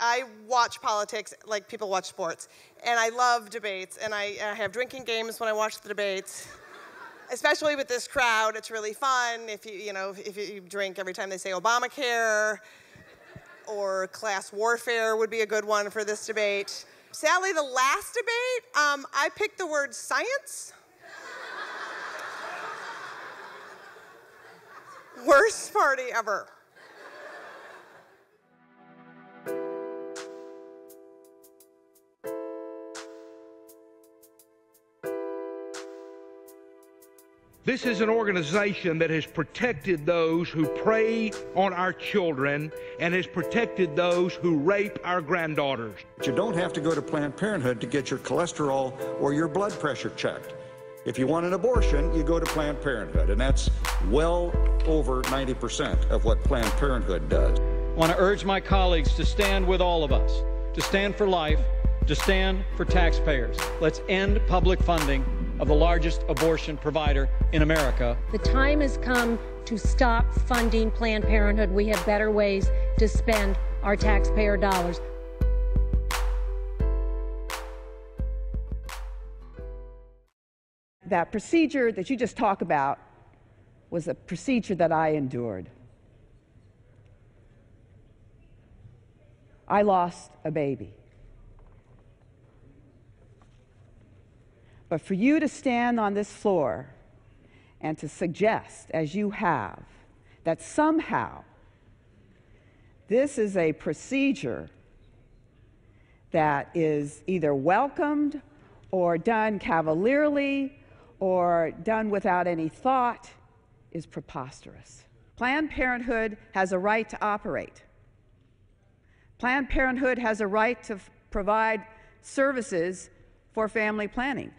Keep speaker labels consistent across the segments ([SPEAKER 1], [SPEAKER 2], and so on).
[SPEAKER 1] I watch politics like people watch sports, and I love debates, and I have drinking games when I watch the debates. Especially with this crowd, it's really fun if you drink every time they say Obamacare, or class warfare would be a good one for this debate. Sadly, the last debate, I picked the word science. Worst party ever.
[SPEAKER 2] This is an organization that has protected those who prey on our children and has protected those who rape our granddaughters.
[SPEAKER 3] You don't have to go to Planned Parenthood to get your cholesterol or your blood pressure checked. If you want an abortion, you go to Planned Parenthood, and that's well over 90% of what Planned Parenthood does.
[SPEAKER 4] I want to urge my colleagues to stand with all of us, to stand for life, to stand for taxpayers. Let's end public funding of the largest abortion provider in America.
[SPEAKER 5] The time has come to stop funding Planned Parenthood. We have better ways to spend our taxpayer dollars.
[SPEAKER 6] That procedure that you just talked about was a procedure that I endured. I lost a baby. But for you to stand on this floor and to suggest, as you have, that somehow this is a procedure that is either welcomed or done cavalierly or done without any thought is preposterous. Planned Parenthood has a right to operate. Planned Parenthood has a right to provide services for family planning.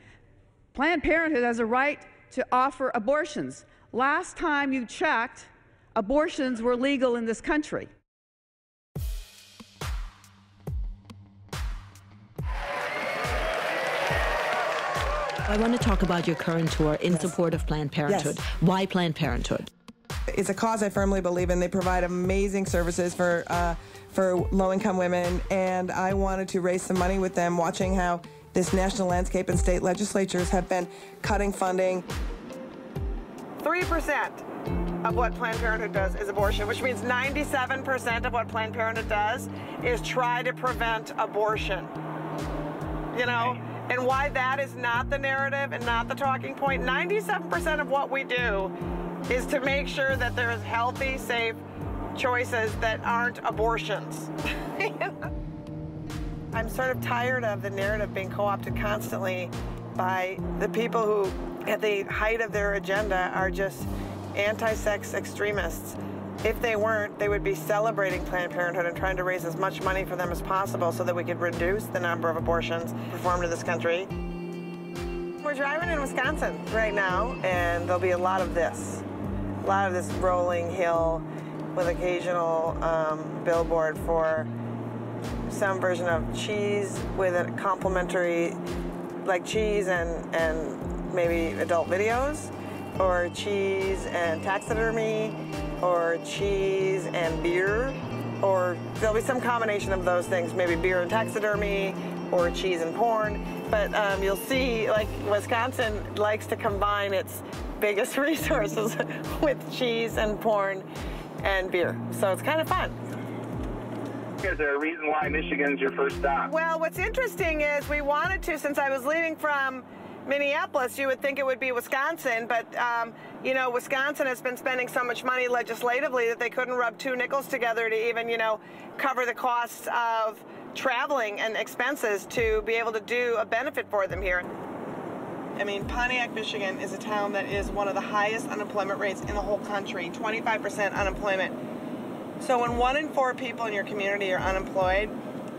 [SPEAKER 6] Planned Parenthood has a right to offer abortions. Last time you checked, abortions were legal in this country.
[SPEAKER 7] I want to talk about your current tour in support of Planned Parenthood. Yes. Why Planned Parenthood?
[SPEAKER 1] It's a cause I firmly believe in. They provide amazing services for low-income women, and I wanted to raise some money with them, watching how this national landscape and state legislatures have been cutting funding. 3% of what Planned Parenthood does is abortion, which means 97% of what Planned Parenthood does is try to prevent abortion. You know? And why that is not the narrative and not the talking point, 97% of what we do is to make sure that there is healthy, safe choices that aren't abortions. I'm sort of tired of the narrative being co-opted constantly by the people who, at the height of their agenda, are just anti-sex extremists. If they weren't, they would be celebrating Planned Parenthood and trying to raise as much money for them as possible so that we could reduce the number of abortions performed in this country. We're driving in Wisconsin right now, and there'll be a lot of this rolling hill with occasional billboard for some version of cheese with a complimentary, like cheese and maybe adult videos, or cheese and taxidermy, or cheese and beer, or there'll be some combination of those things, maybe beer and taxidermy, or cheese and porn. But you'll see, like, Wisconsin likes to combine its biggest resources with cheese and porn and beer. So it's kind of fun.
[SPEAKER 8] Is there a reason why Michigan's your first stop?
[SPEAKER 1] Well, what's interesting is we wanted to, since I was leaving from Minneapolis, you would think it would be Wisconsin, but you know, Wisconsin has been spending so much money legislatively that they couldn't rub two nickels together to even, you know, cover the costs of traveling and expenses to be able to do a benefit for them here. I mean, Pontiac, Michigan is a town that is one of the highest unemployment rates in the whole country, 25% unemployment. So when 1 in 4 people in your community are unemployed,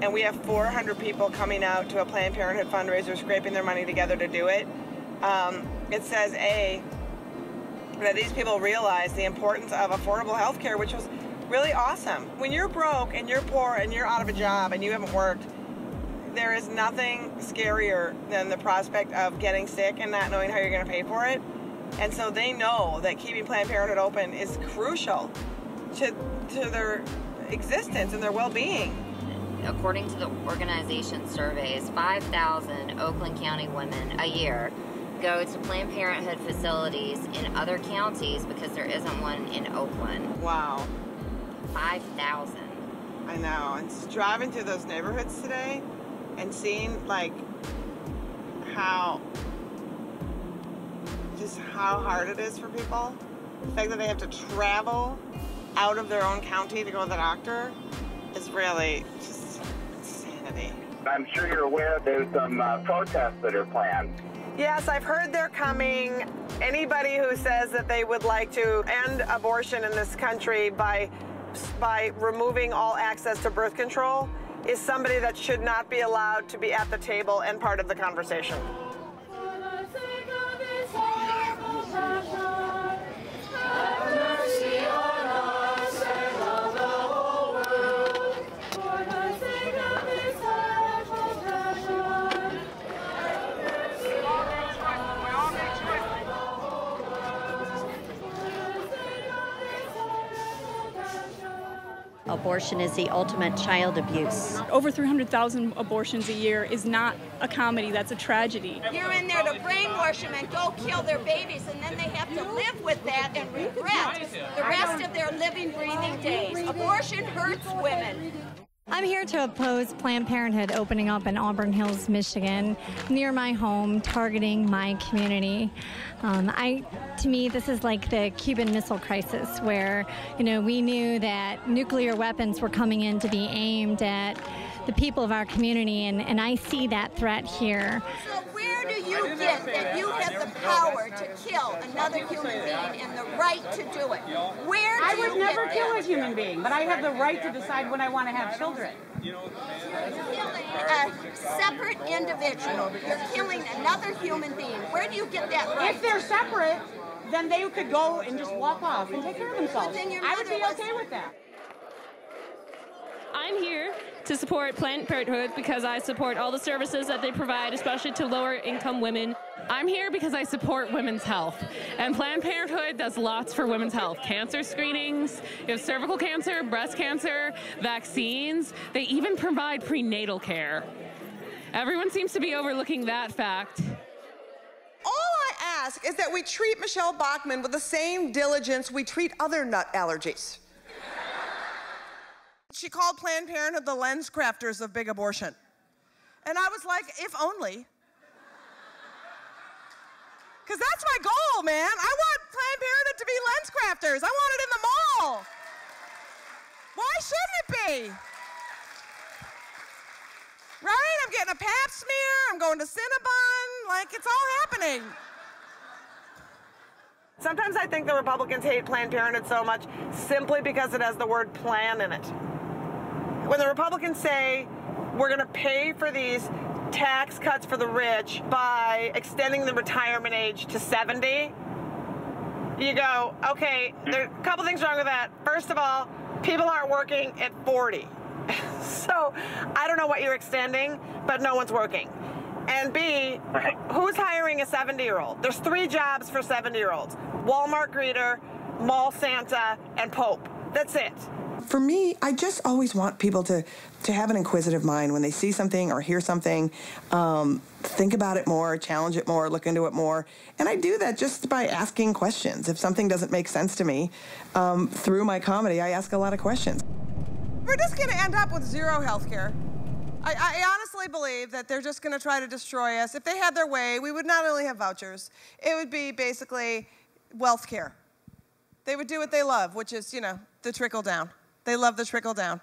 [SPEAKER 1] and we have 400 people coming out to a Planned Parenthood fundraiser, scraping their money together to do it, it says, A, that these people realize the importance of affordable health care, which was really awesome. When you're broke and you're poor and you're out of a job and you haven't worked, there is nothing scarier than the prospect of getting sick and not knowing how you're going to pay for it. And so they know that keeping Planned Parenthood open is crucial to their existence and their well-being.
[SPEAKER 9] according to the organization surveys, 5,000 Oakland County women a year go to Planned Parenthood facilities in other counties because there isn't one in Oakland.
[SPEAKER 1] Wow.
[SPEAKER 9] 5,000.
[SPEAKER 1] I know. And driving through those neighborhoods today and seeing like how hard it is for people. The fact that they have to travel out of their own county to go to the doctor is really just insanity.
[SPEAKER 8] I'm sure you're aware there's some protests that are planned.
[SPEAKER 1] Yes, I've heard they're coming. Anybody who says that they would like to end abortion in this country by removing all access to birth control is somebody that should not be allowed to be at the table and part of the conversation.
[SPEAKER 10] Abortion is the ultimate child abuse.
[SPEAKER 11] Over 300,000 abortions a year is not a comedy, that's a tragedy.
[SPEAKER 12] You're in there to brainwash them and go kill their babies, and then they have to live with that and regret the rest of their living, breathing days. Abortion hurts women.
[SPEAKER 13] I'm here to oppose Planned Parenthood opening up in Auburn Hills, Michigan, near my home, targeting my community. To me, this is like the Cuban Missile Crisis, where, we knew that nuclear weapons were coming in to be aimed at the people of our community, and I see that threat here.
[SPEAKER 12] So where do you get that you have the power to kill another human being and the right to do it? Where do
[SPEAKER 14] I would
[SPEAKER 12] you
[SPEAKER 14] never
[SPEAKER 12] get
[SPEAKER 14] kill
[SPEAKER 12] that?
[SPEAKER 14] a human being, but I have the right to decide when I want to have children.
[SPEAKER 12] You're killing a separate individual. You're killing another human being. Where do you get that right?
[SPEAKER 14] If they're separate, then they could go and just walk off and take care of themselves. I would be okay with that.
[SPEAKER 15] I'm here to support Planned Parenthood because I support all the services that they provide, especially to lower income women. I'm here because I support women's health, and Planned Parenthood does lots for women's health. Cancer screenings, you have cervical cancer, breast cancer, vaccines. They even provide prenatal care. Everyone seems to be overlooking that fact.
[SPEAKER 16] All I ask is that we treat Michelle Bachmann with the same diligence we treat other nut allergies. She called Planned Parenthood the lens crafters of big abortion. And I was like, if only. Because that's my goal, man. I want Planned Parenthood to be lens crafters. I want it in the mall. Why shouldn't it be? Right? I'm getting a pap smear. I'm going to Cinnabon. Like, it's all happening.
[SPEAKER 1] Sometimes I think the Republicans hate Planned Parenthood so much simply because it has the word plan in it. When the Republicans say we're going to pay for these tax cuts for the rich by extending the retirement age to 70, you go, okay, there are a couple things wrong with that. First of all, people aren't working at 40. So I don't know what you're extending, but no one's working. And B, who's hiring a 70-year-old? There's 3 jobs for 70-year-olds. Walmart greeter, mall Santa, and Pope. That's it.
[SPEAKER 16] For me, I just always want people to have an inquisitive mind when they see something or hear something, think about it more, challenge it more, look into it more. And I do that just by asking questions. If something doesn't make sense to me, through my comedy, I ask a lot of questions. We're just going to end up with zero health care. I honestly believe that they're just going to try to destroy us. If they had their way, we would not only have vouchers, it would be basically wealth care. They would do what they love, which is, the trickle down. They love the trickle down.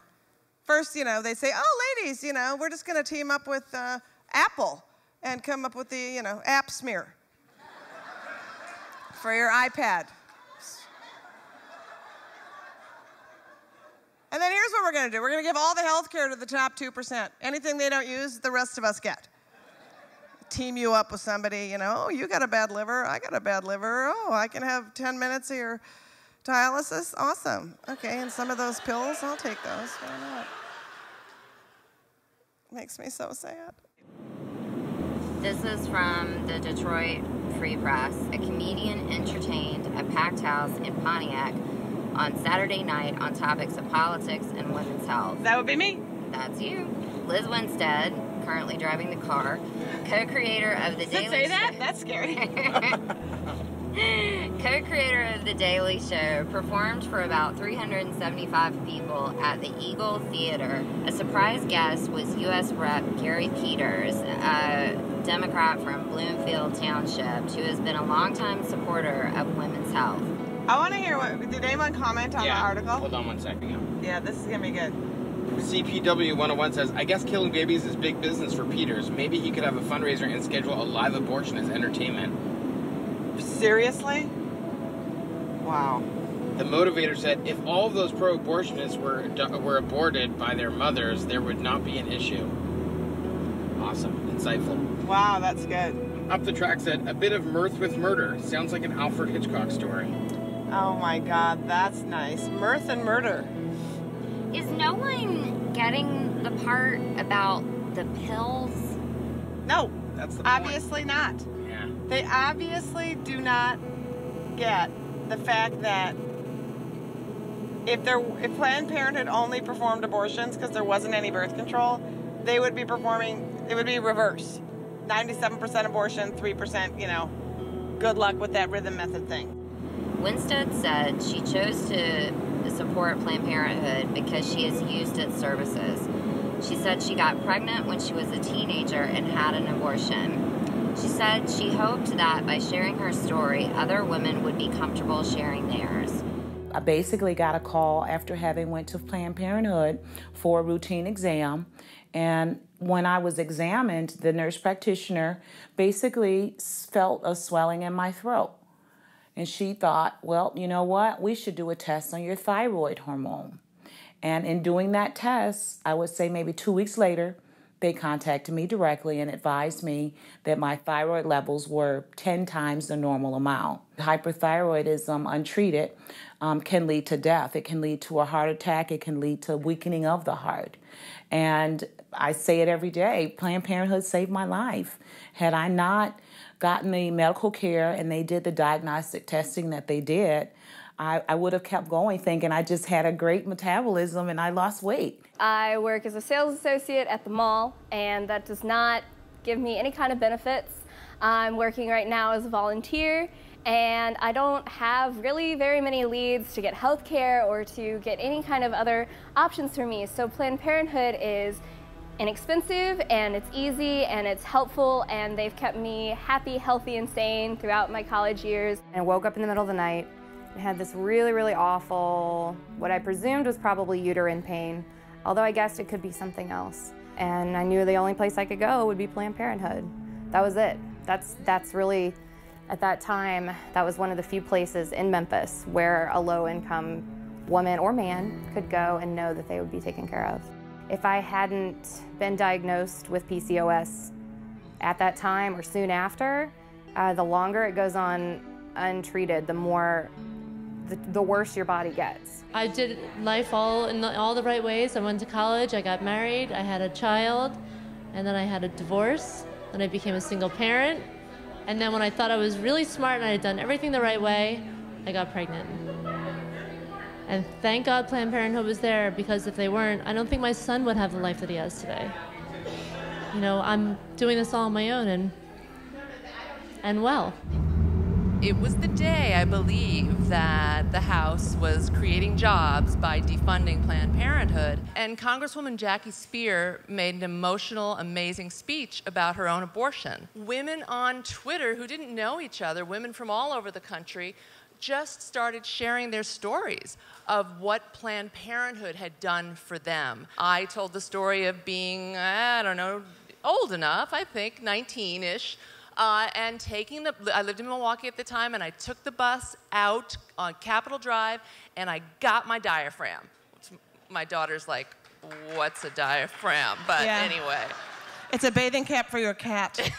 [SPEAKER 16] First, they say, oh, ladies, we're just going to team up with Apple and come up with the, app smear for your iPad. And then here's what we're going to do. We're going to give all the health care to the top 2%. Anything they don't use, the rest of us get. Team you up with somebody, oh, you got a bad liver, I got a bad liver. Oh, I can have 10 minutes of your dialysis? Awesome. Okay, and some of those pills, I'll take those. Why not? Makes me so sad.
[SPEAKER 9] This is from the Detroit Free Press. A comedian entertained a packed house in Pontiac on Saturday night on topics of politics and women's health.
[SPEAKER 1] That would be me.
[SPEAKER 9] that's you, Lizz Winstead, currently driving the car, co-creator of the Daily Show.
[SPEAKER 1] Say that? That's scary.
[SPEAKER 9] Co-creator of The Daily Show, performed for about 375 people at the Eagle Theater. A surprise guest was U.S. Rep. Gary Peters, a Democrat from Bloomfield Township, who has been a longtime supporter of women's health.
[SPEAKER 1] I want to hear did anyone comment on the article?
[SPEAKER 17] Hold on 1 second.
[SPEAKER 1] Yeah, this is going to be good.
[SPEAKER 17] CPW 101 says, I guess killing babies is big business for Peters. Maybe he could have a fundraiser and schedule a live abortion as entertainment.
[SPEAKER 1] Seriously? Wow.
[SPEAKER 17] The motivator said, if all of those pro-abortionists were aborted by their mothers, there would not be an issue. Awesome. Insightful.
[SPEAKER 1] Wow, that's good.
[SPEAKER 17] Up the Track said, a bit of mirth with murder. Sounds like an Alfred Hitchcock story.
[SPEAKER 1] Oh my God, that's nice. Mirth and murder.
[SPEAKER 9] Is no one getting the part about the pills?
[SPEAKER 1] No.
[SPEAKER 17] That's the
[SPEAKER 1] obviously not.
[SPEAKER 17] Yeah.
[SPEAKER 1] They obviously do not get the fact that if Planned Parenthood only performed abortions because there wasn't any birth control, they would be performing, it would be reverse. 97% abortion, 3%, good luck with that rhythm method thing.
[SPEAKER 9] Winstead said she chose to support Planned Parenthood because she has used its services. She said she got pregnant when she was a teenager and had an abortion. She said she hoped that by sharing her story, other women would be comfortable sharing theirs.
[SPEAKER 18] I basically got a call after having went to Planned Parenthood for a routine exam. And when I was examined, the nurse practitioner basically felt a swelling in my throat. And she thought, well, you know what? We should do a test on your thyroid hormone. And in doing that test, I would say maybe 2 weeks later, they contacted me directly and advised me that my thyroid levels were 10 times the normal amount. Hyperthyroidism, untreated, can lead to death. It can lead to a heart attack. It can lead to weakening of the heart. And I say it every day, Planned Parenthood saved my life. Had I not gotten the medical care and they did the diagnostic testing that they did, I would have kept going thinking I just had a great metabolism and I lost weight.
[SPEAKER 19] I work as a sales associate at the mall, and that does not give me any kind of benefits. I'm working right now as a volunteer, and I don't have really very many leads to get health care or to get any kind of other options for me. So Planned Parenthood is inexpensive, and it's easy, and it's helpful, and they've kept me happy, healthy, and sane throughout my college years.
[SPEAKER 20] I woke up in the middle of the night and had this really, really awful, what I presumed was probably uterine pain, although I guessed it could be something else. And I knew the only place I could go would be Planned Parenthood. That was it. That's really, at that time, that was one of the few places in Memphis where a low-income woman or man could go and know that they would be taken care of. If I hadn't been diagnosed with PCOS at that time or soon after, the longer it goes on untreated, the worse your body gets.
[SPEAKER 21] I did life all in all the right ways. I went to college, I got married, I had a child, and then I had a divorce, then I became a single parent, and then when I thought I was really smart and I had done everything the right way, I got pregnant. And thank God Planned Parenthood was there, because if they weren't, I don't think my son would have the life that he has today. You know, I'm doing this all on my own and well.
[SPEAKER 22] It was the day, I believe, that the House was creating jobs by defunding Planned Parenthood. And Congresswoman Jackie Speer made an emotional, amazing speech about her own abortion. Women on Twitter who didn't know each other, women from all over the country, just started sharing their stories of what Planned Parenthood had done for them. I told the story of being, I don't know, old enough, I think, 19-ish, and I lived in Milwaukee at the time, and I took the bus out on Capitol Drive, and I got my diaphragm. My daughter's like, what's a diaphragm? But anyway.
[SPEAKER 1] It's a bathing cap for your cat.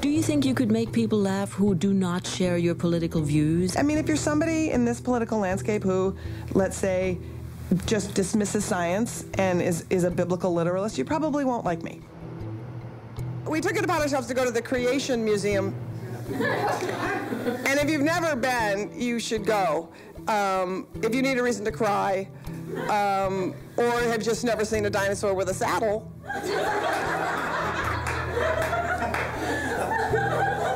[SPEAKER 7] Do you think you could make people laugh who do not share your political views?
[SPEAKER 16] I mean, if you're somebody in this political landscape who, let's say, just dismisses science and is a biblical literalist, you probably won't like me. We took it upon ourselves to go to the Creation Museum. And if you've never been, you should go. If you need a reason to cry, or have just never seen a dinosaur with a saddle.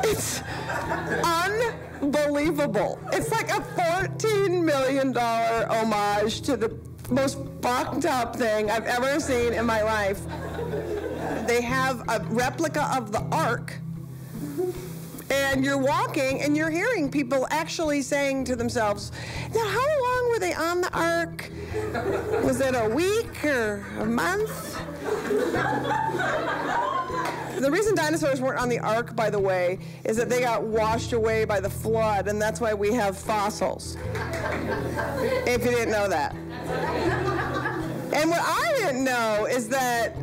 [SPEAKER 16] It's unbelievable. It's like a $14 million homage to the most fucked up thing I've ever seen in my life. They have a replica of the Ark, and you're walking and you're hearing people actually saying to themselves, now how long were they on the Ark? Was it a week or a month? The reason dinosaurs weren't on the Ark, by the way, is that they got washed away by the flood, and that's why we have fossils. If you didn't know that. And what I didn't know is that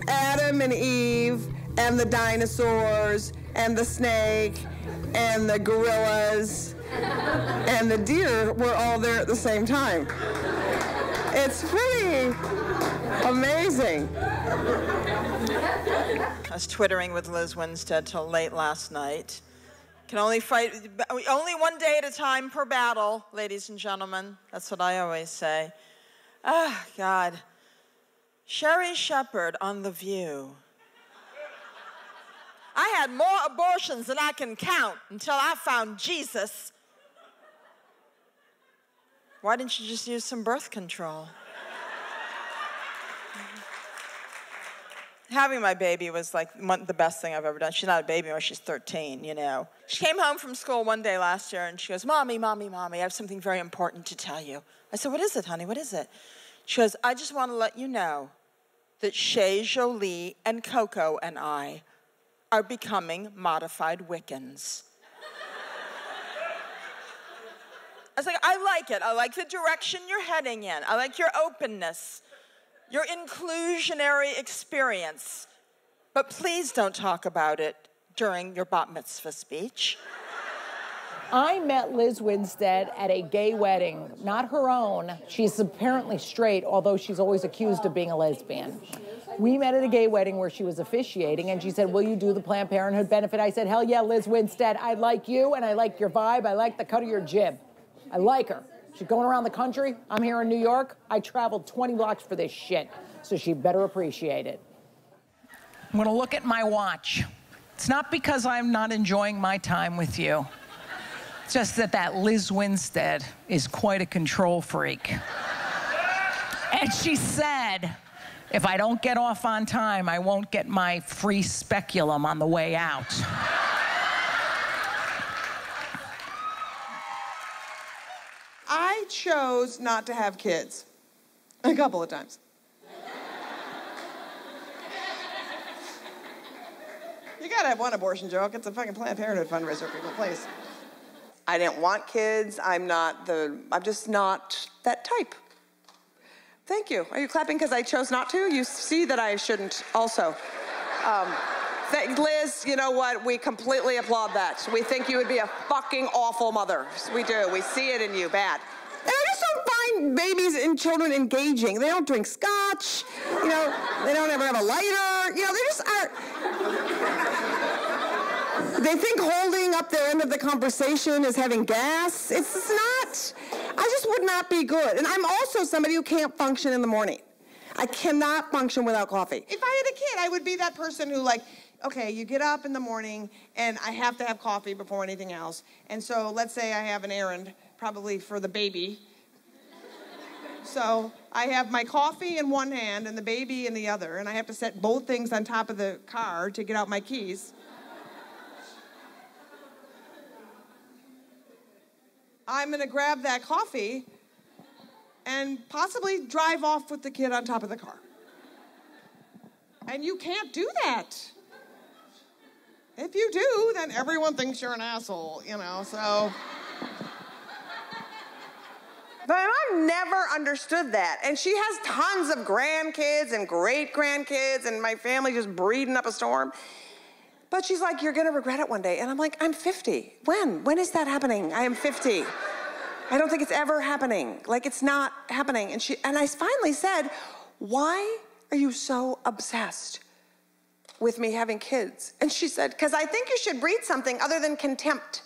[SPEAKER 16] Adam and Eve and the dinosaurs and the snake and the gorillas and the deer were all there at the same time. It's pretty amazing.
[SPEAKER 2] I was twittering with Lizz Winstead till late last night. Can only fight, only one day at a time per battle, ladies and gentlemen. That's what I always say. Ah, God. Sherry Shepherd on The View. I had more abortions than I can count until I found Jesus. Why didn't you just use some birth control? Having my baby was like the best thing I've ever done. She's not a baby anymore, she's 13, you know. She came home from school one day last year and she goes, Mommy, Mommy, Mommy, I have something very important to tell you. I said, what is it, honey, what is it? She goes, I just want to let you know that Shay, Jolie, and Coco and I are becoming modified Wiccans. I was like, I like it. I like the direction you're heading in. I like your openness, your inclusionary experience. But please don't talk about it during your bat mitzvah speech.
[SPEAKER 3] I met Lizz Winstead at a gay wedding, not her own. She's apparently straight, although she's always accused of being a lesbian. We met at a gay wedding where she was officiating, and she said, will you do the Planned Parenthood benefit? I said, hell yeah, Lizz Winstead. I like you, and I like your vibe. I like the cut of your jib. I like her. She's going around the country. I'm here in New York. I traveled 20 blocks for this shit, so she better appreciate it.
[SPEAKER 23] I'm gonna look at my watch. It's not because I'm not enjoying my time with you. It's just that Lizz Winstead is quite a control freak. And she said, if I don't get off on time, I won't get my free speculum on the way out.
[SPEAKER 16] I chose not to have kids a couple of times. You gotta have one abortion joke. It's a fucking Planned Parenthood fundraiser people, please. I didn't want kids. I'm just not that type. Thank you. Are you clapping because I chose not to? You see that I shouldn't also. Lizz, you know what? We completely applaud that. We think you would be a fucking awful mother. We do. We see it in you, bad. And I just don't find babies and children engaging. They don't drink scotch. You know, they don't ever have a lighter. You know, they just aren't. They think holding up their end of the conversation is having gas. It's not. I just would not be good. And I'm also somebody who can't function in the morning. I cannot function without coffee. If I had a kid, I would be that person who, like, okay, you get up in the morning and I have to have coffee before anything else. And so let's say I have an errand, probably for the baby. So I have my coffee in one hand and the baby in the other, and I have to set both things on top of the car to get out my keys. I'm gonna grab that coffee and possibly drive off with the kid on top of the car. And you can't do that. If you do, then everyone thinks you're an asshole, you know, so. But I've never understood that. And she has tons of grandkids and great-grandkids and my family just breeding up a storm. But she's like, you're gonna regret it one day. And I'm like, I'm 50. When? When is that happening? I am 50. I don't think it's ever happening. Like, it's not happening. And I finally said, why are you so obsessed with me having kids? And she said, because I think you should breed something other than contempt.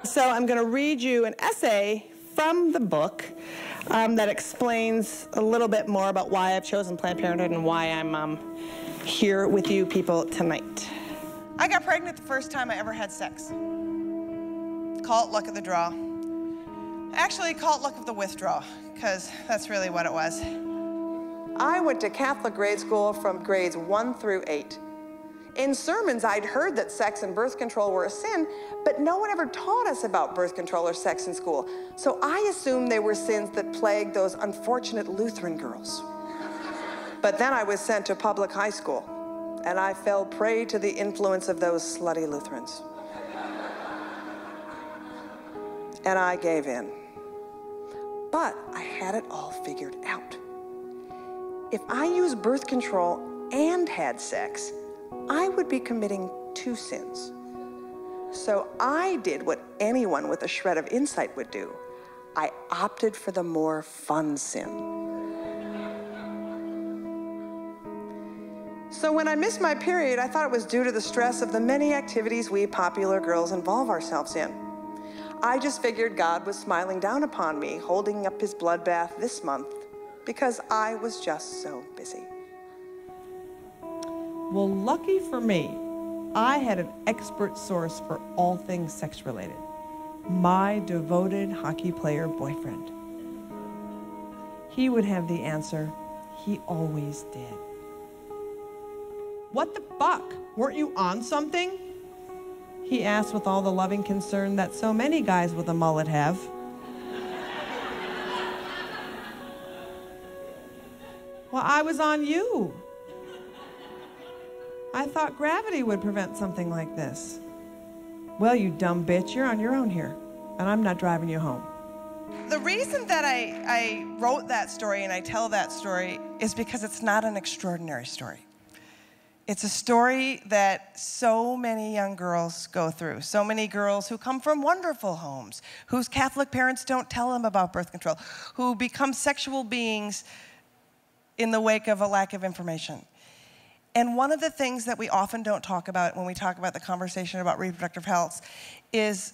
[SPEAKER 1] So I'm going to read you an essay from the book that explains a little bit more about why I've chosen Planned Parenthood and why I'm here with you people tonight. I got pregnant the first time I ever had sex. Call it luck of the draw. Actually, call it luck of the withdrawal, because that's really what it was. I went to Catholic grade school from grades 1 through 8. In sermons, I'd heard that sex and birth control were a sin, but no one ever taught us about birth control or sex in school. So I assumed they were sins that plagued those unfortunate Lutheran girls. But then I was sent to public high school, and I fell prey to the influence of those slutty Lutherans. And I gave in. But I had it all figured out. If I used birth control and had sex, I would be committing 2 sins. So I did what anyone with a shred of insight would do. I opted for the more fun sin. So when I missed my period, I thought it was due to the stress of the many activities we popular girls involve ourselves in. I just figured God was smiling down upon me, holding up his bloodbath this month, because I was just so busy.
[SPEAKER 4] Well, lucky for me, I had an expert source for all things sex-related. My devoted hockey player boyfriend. He would have the answer. He always did. What the fuck? Weren't you on something? He asked with all the loving concern that so many guys with a mullet have. Well, I was on you. I thought gravity would prevent something like this. Well, you dumb bitch, you're on your own here, and I'm not driving you home.
[SPEAKER 1] The reason that I wrote that story and I tell that story is because it's not an extraordinary story. It's a story that so many young girls go through, so many girls who come from wonderful homes, whose Catholic parents don't tell them about birth control, who become sexual beings in the wake of a lack of information. And one of the things that we often don't talk about when we talk about the conversation about reproductive health is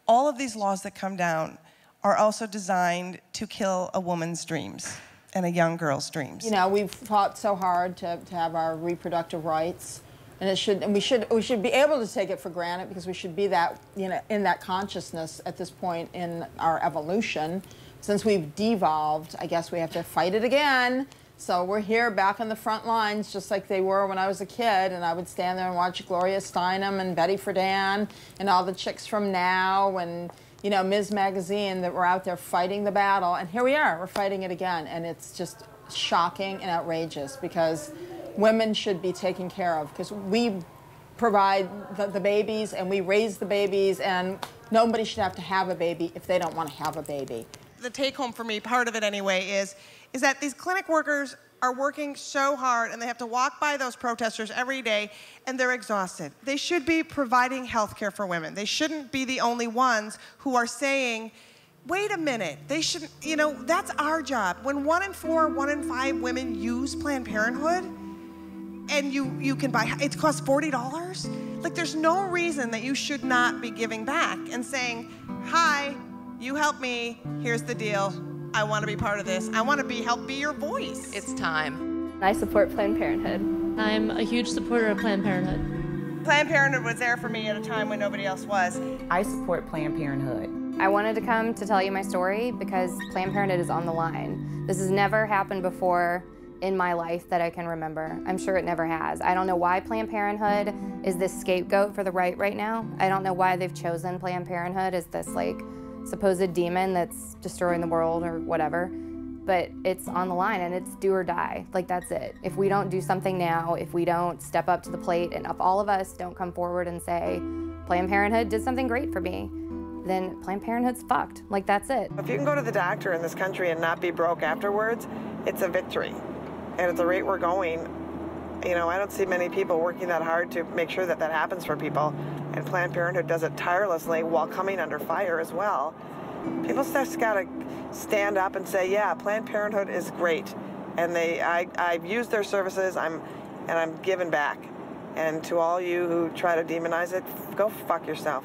[SPEAKER 1] all of these laws that come down are also designed to kill a woman's dreams and a young girl's dreams.
[SPEAKER 2] You know, we've fought so hard to have our reproductive rights, and we should be able to take it for granted because we should be that, you know, in that consciousness at this point in our evolution. Since we've devolved, I guess we have to fight it again. So we're here back on the front lines, just like they were when I was a kid, and I would stand there and watch Gloria Steinem and Betty Friedan and all the chicks from Now and, you know, Ms. Magazine that were out there fighting the battle. And here we are, we're fighting it again. And it's just shocking and outrageous because women should be taken care of because we provide the babies and we raise the babies, and nobody should have to have a baby if they don't want to have a baby.
[SPEAKER 1] The take home for me, part of it anyway, is that these clinic workers are working so hard and they have to walk by those protesters every day and they're exhausted. They should be providing health care for women. They shouldn't be the only ones who are saying, wait a minute, they shouldn't, you know, that's our job. When 1 in 4, 1 in 5 women use Planned Parenthood and you can buy, it costs $40, like there's no reason that you should not be giving back and saying, hi, you help me, here's the deal. I want to be part of this. I want to help be your voice.
[SPEAKER 22] It's time.
[SPEAKER 19] I support Planned Parenthood.
[SPEAKER 21] I'm a huge supporter of Planned Parenthood.
[SPEAKER 1] Planned Parenthood was there for me at a time when nobody else was.
[SPEAKER 18] I support Planned Parenthood.
[SPEAKER 20] I wanted to come to tell you my story because Planned Parenthood is on the line. This has never happened before in my life that I can remember. I'm sure it never has. I don't know why Planned Parenthood is this scapegoat for the right now. I don't know why they've chosen Planned Parenthood as this like supposed demon that's destroying the world or whatever, but it's on the line and it's do or die. Like that's it. If we don't do something now, if we don't step up to the plate, and if all of us don't come forward and say, Planned Parenthood did something great for me, then Planned Parenthood's fucked. Like that's it.
[SPEAKER 1] If you can go to the doctor in this country and not be broke afterwards, it's a victory. And at the rate we're going, you know, I don't see many people working that hard to make sure that that happens for people. And Planned Parenthood does it tirelessly while coming under fire as well. People just gotta stand up and say, yeah, Planned Parenthood is great. And I've used their services, and I'm giving back. And to all you who try to demonize it, go fuck yourself.